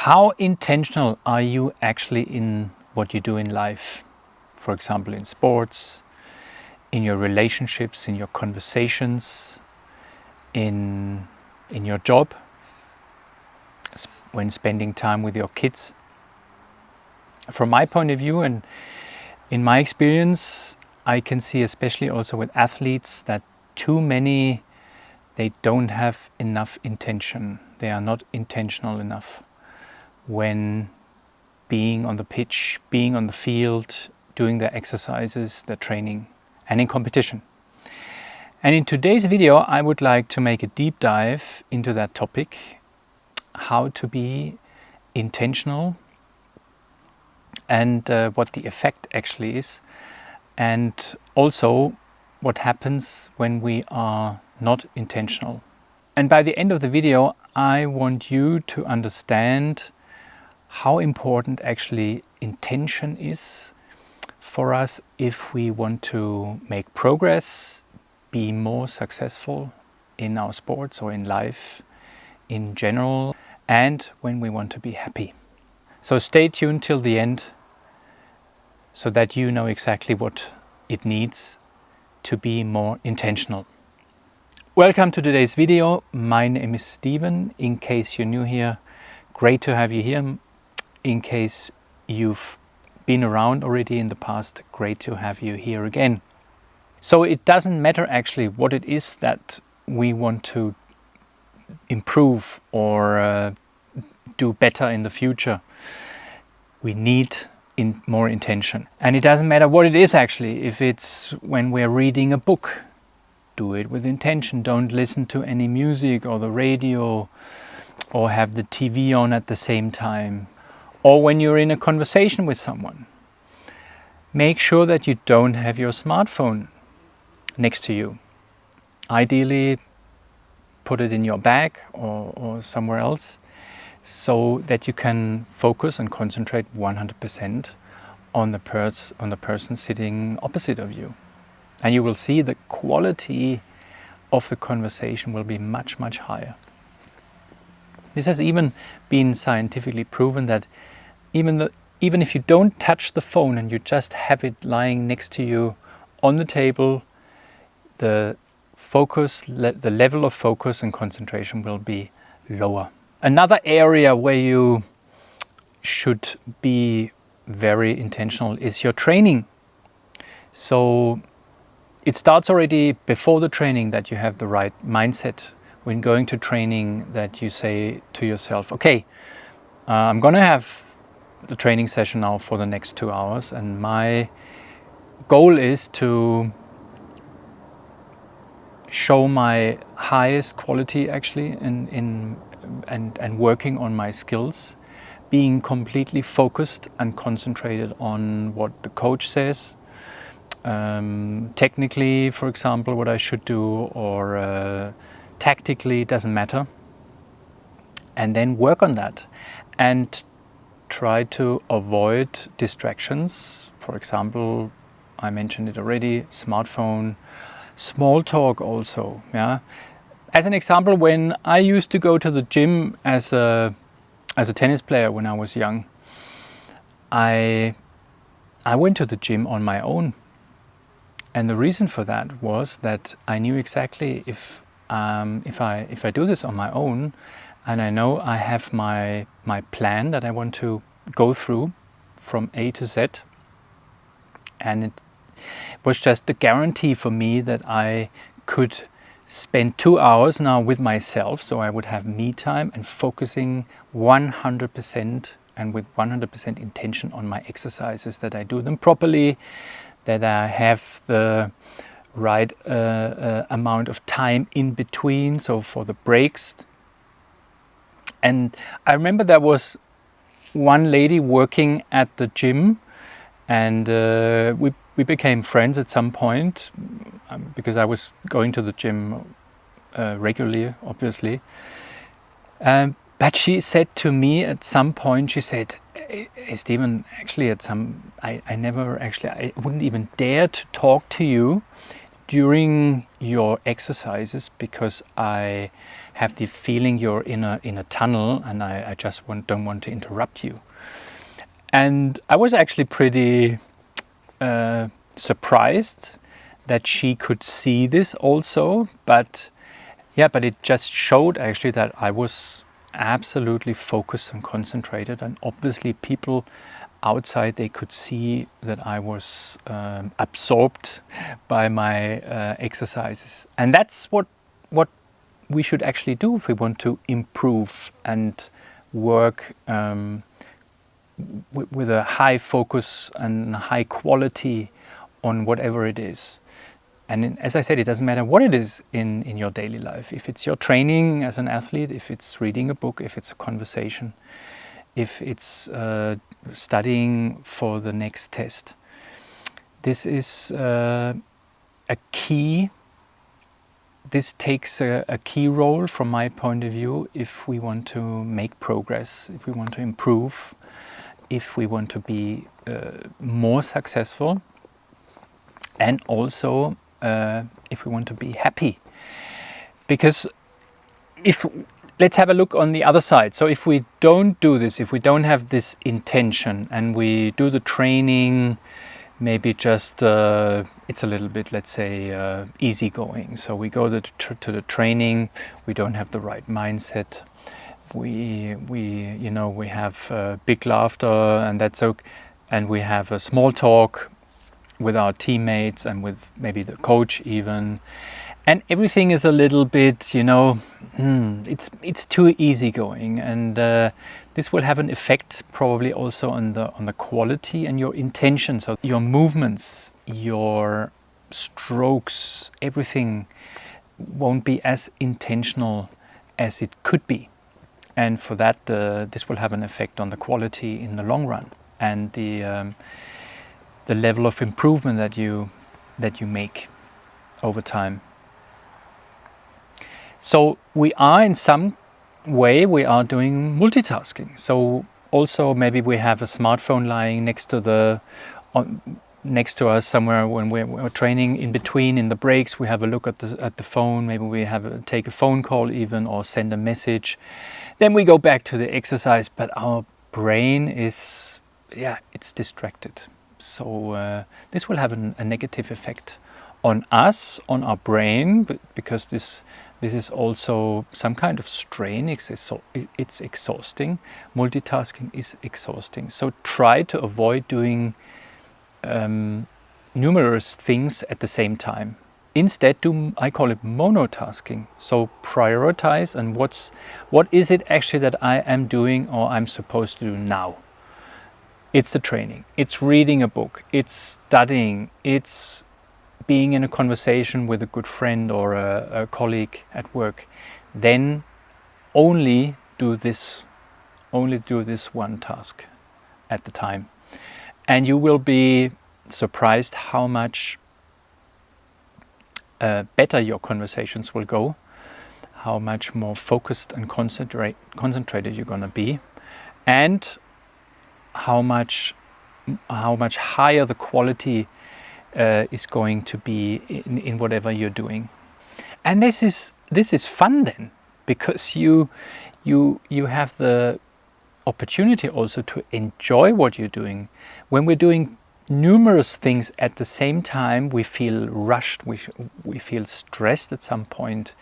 How intentional are you actually in what you do in life? For example, in sports, in your relationships, in your conversations, in your job, when spending time with your kids. From my point of view and in my experience, I can see, especially also with athletes, that too many, they don't have enough intention. They are not intentional enough when being on the pitch, being on the field, doing their exercises, their training, and in competition. And in today's video, I would like to make a deep dive into that topic, how to be intentional and what the effect actually is, and also what happens when we are not intentional. And by the end of the video, I want you to understand how important actually intention is for us if we want to make progress, be more successful in our sports or in life in general, and when we want to be happy. So stay tuned till the end so that you know exactly what it needs to be more intentional. Welcome to today's video. My name is Steven. In case you're new here, great to have you here. In case you've been around already in the past, great to have you here again. So it doesn't matter actually what it is that we want to improve or do better in the future. We need more intention. And it doesn't matter what it is actually. If it's when we're reading a book, do it with intention. Don't listen to any music or the radio or have the TV on at the same time. Or when you're in a conversation with someone, make sure that you don't have your smartphone next to you. Ideally, put it in your bag or somewhere else so that you can focus and concentrate 100% on the person sitting opposite of you. And you will see the quality of the conversation will be much, much higher. This has even been scientifically proven that even if you don't touch the phone and you just have it lying next to you on the table, the level of focus and concentration will be lower. Another area where you should be very intentional is your training. So it starts already before the training that you have the right mindset. When going to training, that you say to yourself, okay, I'm going to have the training session now for the next 2 hours, and my goal is to show my highest quality actually and working on my skills, being completely focused and concentrated on what the coach says, technically, for example, what I should do, or tactically, doesn't matter, and then work on that and try to avoid distractions. For example, I mentioned it already, smartphone, small talk also. Yeah. As an example, when I used to go to the gym as a tennis player when I was young, I went to the gym on my own. And the reason for that was that I knew exactly if I do this on my own, and I know I have my plan that I want to go through from A to Z, and it was just the guarantee for me that I could spend 2 hours now with myself, so I would have me time and focusing 100% and with 100% intention on my exercises, that I do them properly, that I have the right amount of time in between, so for the breaks. And I remember there was one lady working at the gym, and we became friends at some point because I was going to the gym regularly, obviously. But she said to me at some point, she said, "Hey, Steven, actually I wouldn't even dare to talk to you during your exercises because I have the feeling you're in a tunnel, and I just don't want to interrupt you. And I was actually pretty surprised that she could see this also, but it just showed actually that I was absolutely focused and concentrated, and obviously people outside, they could see that I was absorbed by my exercises. And that's what we should actually do if we want to improve and work with a high focus and high quality on whatever it is. And as I said, it doesn't matter what it is in your daily life. If it's your training as an athlete, if it's reading a book, if it's a conversation, if it's studying for the next test. This is a key. This takes a key role from my point of view if we want to make progress, if we want to improve, if we want to be more successful, and also if we want to be happy. Because let's have a look on the other side. So if we don't do this, if we don't have this intention, and we do the training, maybe just it's a little bit, let's say, easygoing. So we go to the training, we don't have the right mindset. We have big laughter, and that's okay, and we have a small talk with our teammates and with maybe the coach even, and everything is a little bit, it's too easygoing, and this will have an effect probably also on the quality and your intention. So your movements, your strokes, everything won't be as intentional as it could be, and for that this will have an effect on the quality in the long run, and the level of improvement that you make over time. So we are in some way doing multitasking. So also maybe we have a smartphone lying next to us somewhere when we're training. In between, in the breaks, we have a look at the phone. Maybe we take a phone call even, or send a message. Then we go back to the exercise, but our brain is it's distracted. So this will have a negative effect on us, on our brain, because this is also some kind of strain. It's exhausting. Multitasking is exhausting. So try to avoid doing numerous things at the same time. Instead, I call it monotasking. So prioritize, and what is it actually that I am doing or I'm supposed to do now? It's the training, it's reading a book, it's studying, it's being in a conversation with a good friend or a colleague at work. Then only do this one task at the time. And you will be surprised how much better your conversations will go, how much more focused and concentrated you're going to be, and how much higher the quality is going to be in whatever you're doing. And this is fun then, because you have the opportunity also to enjoy what you're doing. When we're doing numerous things at the same time, we feel rushed, we feel stressed at some point.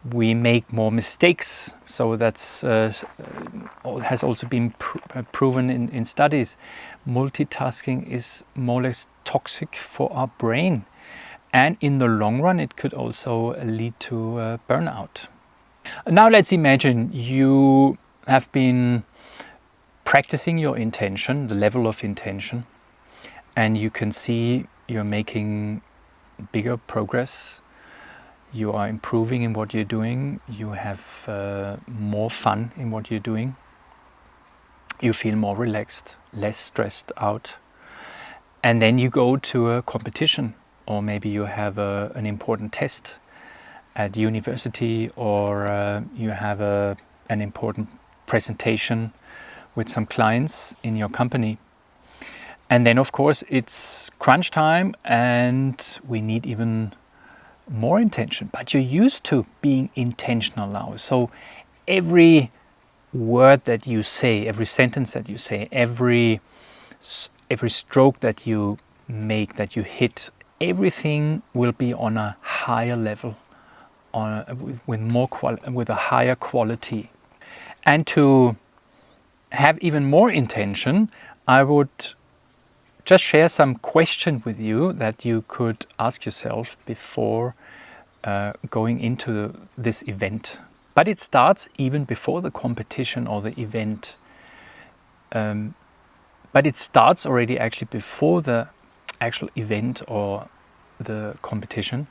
We make more mistakes. So that's has also been proven in studies. Multitasking is more or less toxic for our brain, and in the long run it could also lead to burnout. Now let's imagine you have been practicing your intention, the level of intention, and you can see you're making bigger progress. You are improving in what you're doing. You have more fun in what you're doing. You feel more relaxed, less stressed out. And then you go to a competition, or maybe you have an important test at university, or you have an important presentation with some clients in your company. And then of course it's crunch time, and we need even more intention, but you're used to being intentional now. So every word that you say, every sentence that you say, every stroke that you make, that you hit, everything will be on a higher level, with a higher quality. And to have even more intention, I would just share some questions with you that you could ask yourself before going into this event. But it starts even before the competition or the event. But it starts already actually before the actual event or the competition.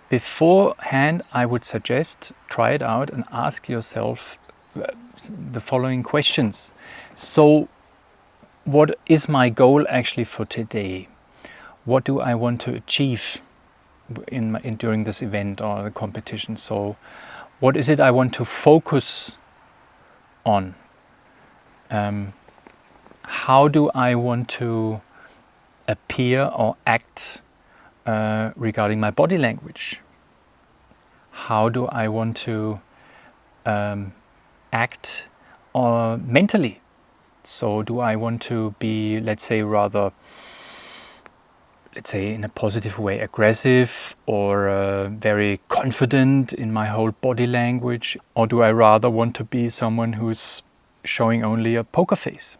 Beforehand, I would suggest try it out and ask yourself the following questions. So, what is my goal actually for today? What do I want to achieve during this event or the competition? So, what is it I want to focus on? How do I want to appear or act regarding my body language? How do I want to act mentally? So do I want to be, let's say in a positive way, aggressive or very confident in my whole body language? Or do I rather want to be someone who's showing only a poker face?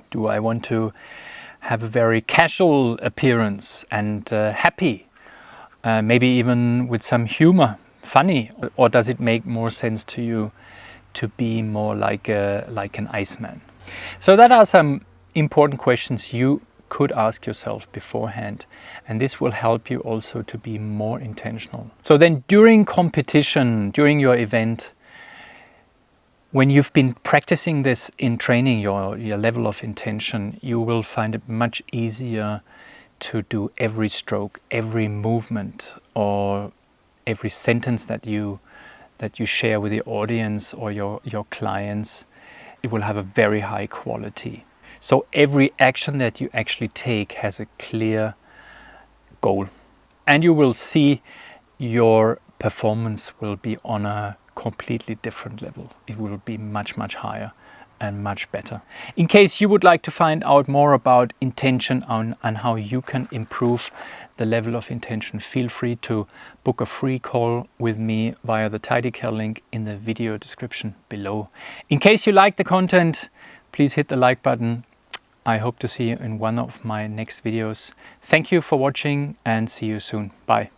Do I want to have a very casual appearance and happy? Maybe even with some humor, funny? Or does it make more sense to you to be more like an Iceman? So that are some important questions you could ask yourself beforehand, and this will help you also to be more intentional. So then during competition, during your event, when you've been practicing this in training your level of intention, you will find it much easier to do every stroke, every movement, or every sentence that you share with the audience or your clients. It will have a very high quality. So every action that you actually take has a clear goal, and you will see your performance will be on a completely different level. It will be much higher and much better. In case you would like to find out more about intention and how you can improve the level of intention, feel free to book a free call with me via the Tidecare link in the video description below. In case you like the content, please hit the like button. I hope to see you in one of my next videos. Thank you for watching and see you soon. Bye.